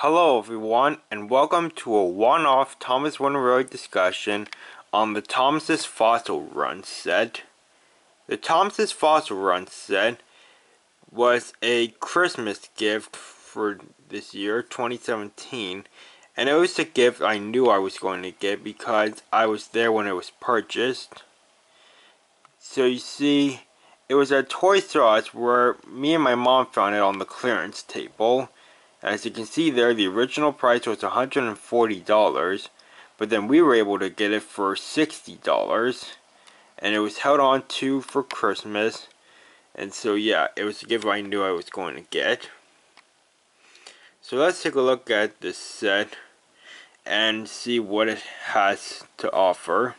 Hello everyone, and welcome to a one-off Thomas Winteroyd discussion on the Thomas's Fossil Run set. The Thomas's Fossil Run set was a Christmas gift for this year, 2017, and it was a gift I knew I was going to get because I was there when it was purchased. So you see, it was at Toys R Us where me and my mom found it on the clearance table. As you can see there, the original price was $140, but then we were able to get it for $60, and it was held on to for Christmas, and so yeah, it was a gift I knew I was going to get. So let's take a look at this set and see what it has to offer.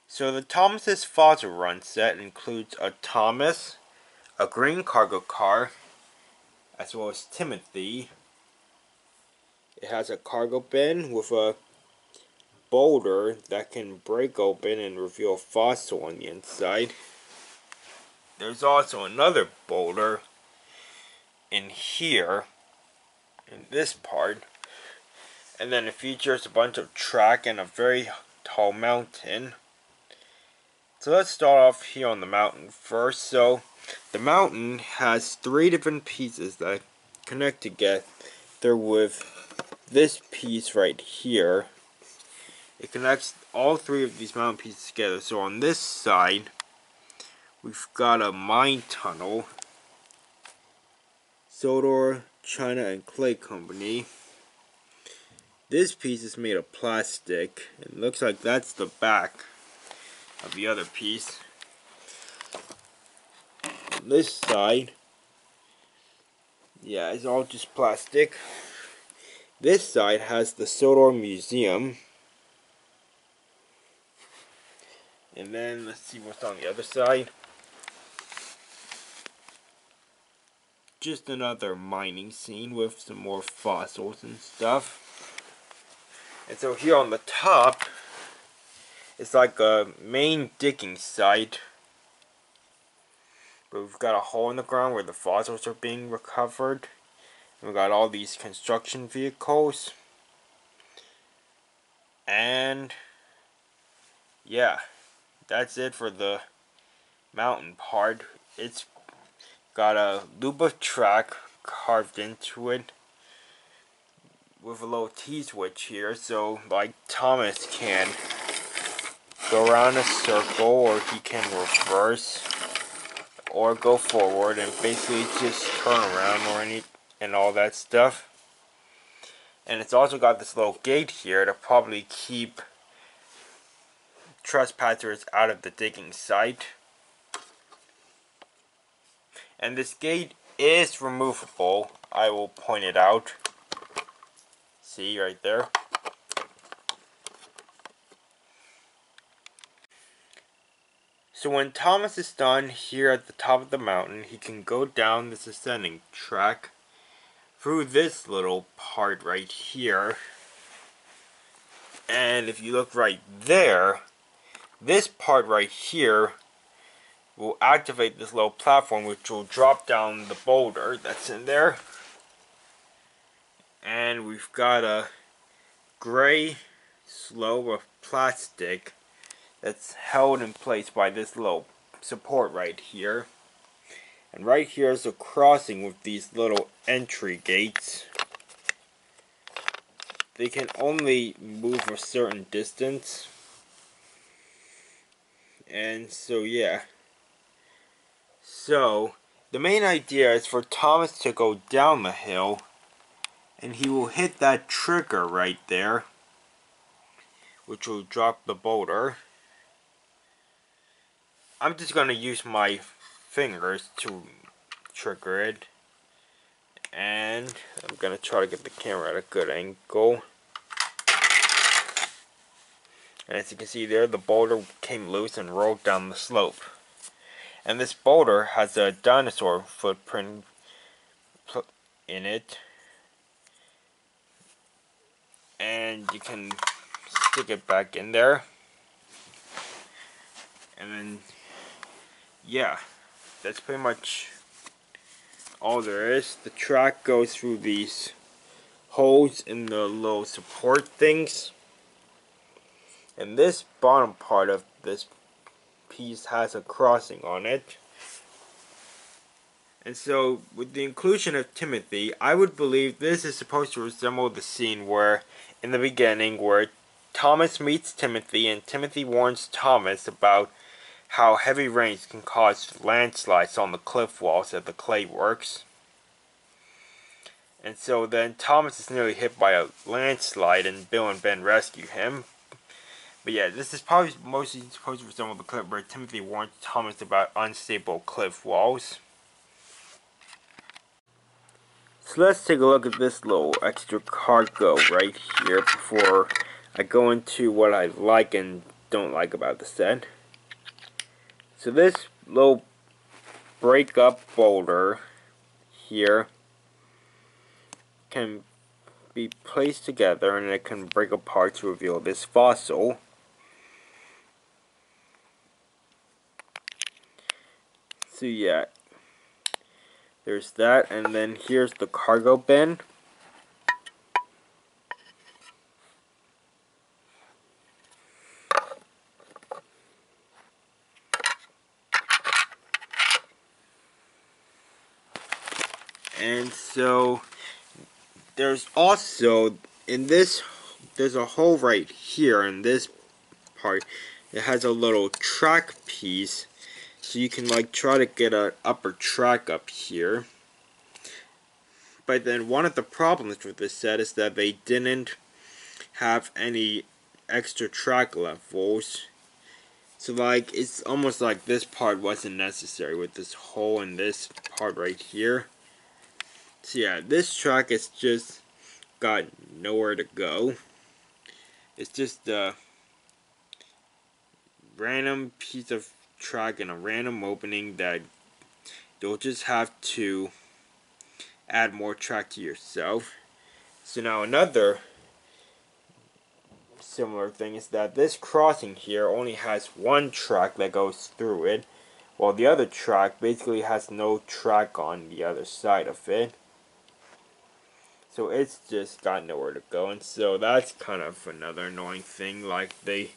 So the Thomas's Fossil Run set includes a Thomas, a green cargo car, as well as Timothy. It has a cargo bin with a Boulder that can break open and reveal a fossil on the inside. There's also another Boulder in here, in this part, and then it features a bunch of track and a very tall mountain. So let's start off here on the mountain first. So the mountain has three different pieces that connect together with this piece right here. It connects all three of these mountain pieces together. So on this side, we've got a mine tunnel, Boulder, China and Clay Company. This piece is made of plastic, and looks like that's the back of the other piece. On this side, yeah, it's all just plastic. This side has the Boulder Museum. And then let's see what's on the other side. Just another mining scene with some more fossils and stuff. And so here on the top, it's like a main digging site. But we've got a hole in the ground where the fossils are being recovered. And we've got all these construction vehicles. And yeah, that's it for the mountain part. It's got a loop of track carved into it with a little T-switch here, so like Thomas can go around a circle, or he can reverse or go forward and basically just turn around and all that stuff. And it's also got this little gate here to probably keep trespassers out of the digging site. And this gate is removable, I will point it out. See right there. So when Thomas is done here at the top of the mountain, he can go down this ascending track through this little part right here. And if you look right there, this part right here will activate this little platform, which will drop down the boulder that's in there. And we've got a gray slope of plastic that's held in place by this little support right here. And right here is a crossing with these little entry gates. They can only move a certain distance. And so yeah. So the main idea is for Thomas to go down the hill, and he will hit that trigger right there, which will drop the boulder. I'm just going to use my fingers to trigger it, and I'm going to try to get the camera at a good angle. And as you can see there, the boulder came loose and rolled down the slope. And this boulder has a dinosaur footprint in it, and you can stick it back in there. And then yeah, that's pretty much all there is. The track goes through these holes in the little support things. And this bottom part of this piece has a crossing on it. And so, with the inclusion of Timothy, I would believe this is supposed to resemble the scene where, in the beginning, where Thomas meets Timothy and Timothy warns Thomas about how heavy rains can cause landslides on the cliff walls at the clay works. And so then Thomas is nearly hit by a landslide and Bill and Ben rescue him. But yeah, this is probably mostly supposed to resemble the clip where Timothy warns Thomas about unstable cliff walls. So let's take a look at this little extra cargo right here before I go into what I like and don't like about the set. So this little break-up boulder here can be placed together and it can break apart to reveal this fossil. So yeah, there's that, and then here's the cargo bin. And so there's also in this, there's a hole right here in this part. It has a little track piece, so you can like try to get an upper track up here. But then one of the problems with this set is that they didn't have any extra track levels. So like, it's almost like this part wasn't necessary with this hole in this part right here. So yeah, this track is just got nowhere to go. It's just a random piece of track in a random opening that you'll just have to add more track to yourself. So now another similar thing is that this crossing here only has one track that goes through it, while the other track basically has no track on the other side of it. So it's just got nowhere to go, and so that's kind of another annoying thing. Like, they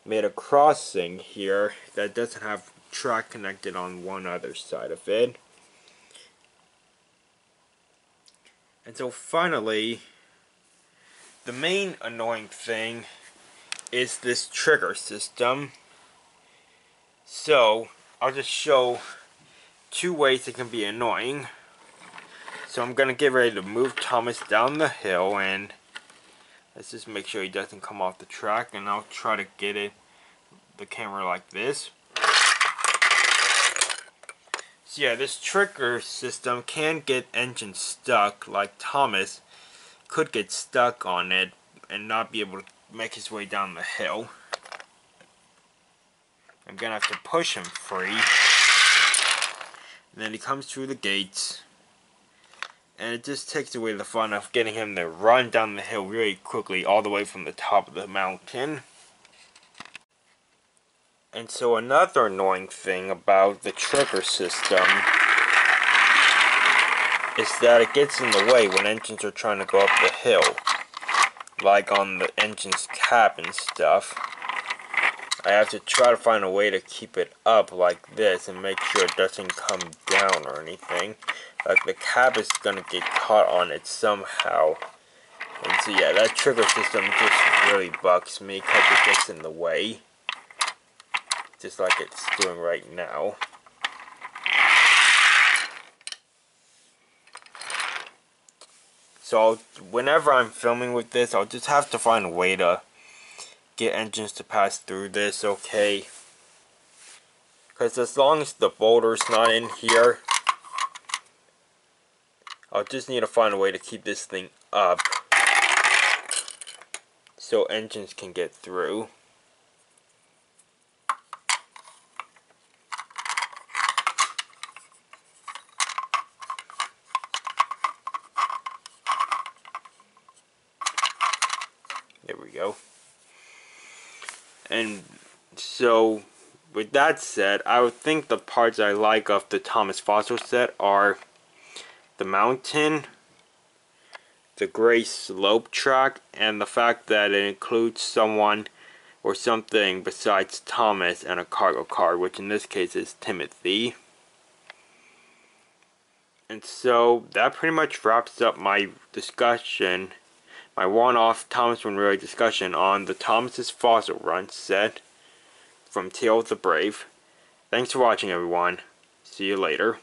made a crossing here that doesn't have track connected on one other side of it. And so finally, the main annoying thing is this trigger system. So I'll just show two ways it can be annoying. So I'm gonna get ready to move Thomas down the hill, and let's just make sure he doesn't come off the track, and I'll try to get the camera like this. So yeah, this trigger system can get engine stuck, like Thomas could get stuck on it and not be able to make his way down the hill. I'm gonna have to push him free. And then he comes through the gates. And it just takes away the fun of getting him to run down the hill really quickly all the way from the top of the mountain. And so another annoying thing about the trigger system is that it gets in the way when engines are trying to go up the hill. Like on the engine's cap and stuff. I have to try to find a way to keep it up like this and make sure it doesn't come down or anything. Like the cap is gonna get caught on it somehow. And so yeah, that trigger system just really bugs me because it gets in the way. Just like it's doing right now. So whenever I'm filming with this, I'll just have to find a way to get engines to pass through this, okay? Because as long as the boulder's not in here, I'll just need to find a way to keep this thing up so engines can get through. There we go. And so, with that said, I would think the parts I like of the Thomas Fossil set are the mountain, the gray slope track, and the fact that it includes someone or something besides Thomas and a cargo car, which in this case is Timothy. And so that pretty much wraps up my discussion, my one-off Thomas Monroe discussion on the Thomas's Fossil Run set from Tale of the Brave. Thanks for watching, everyone. See you later.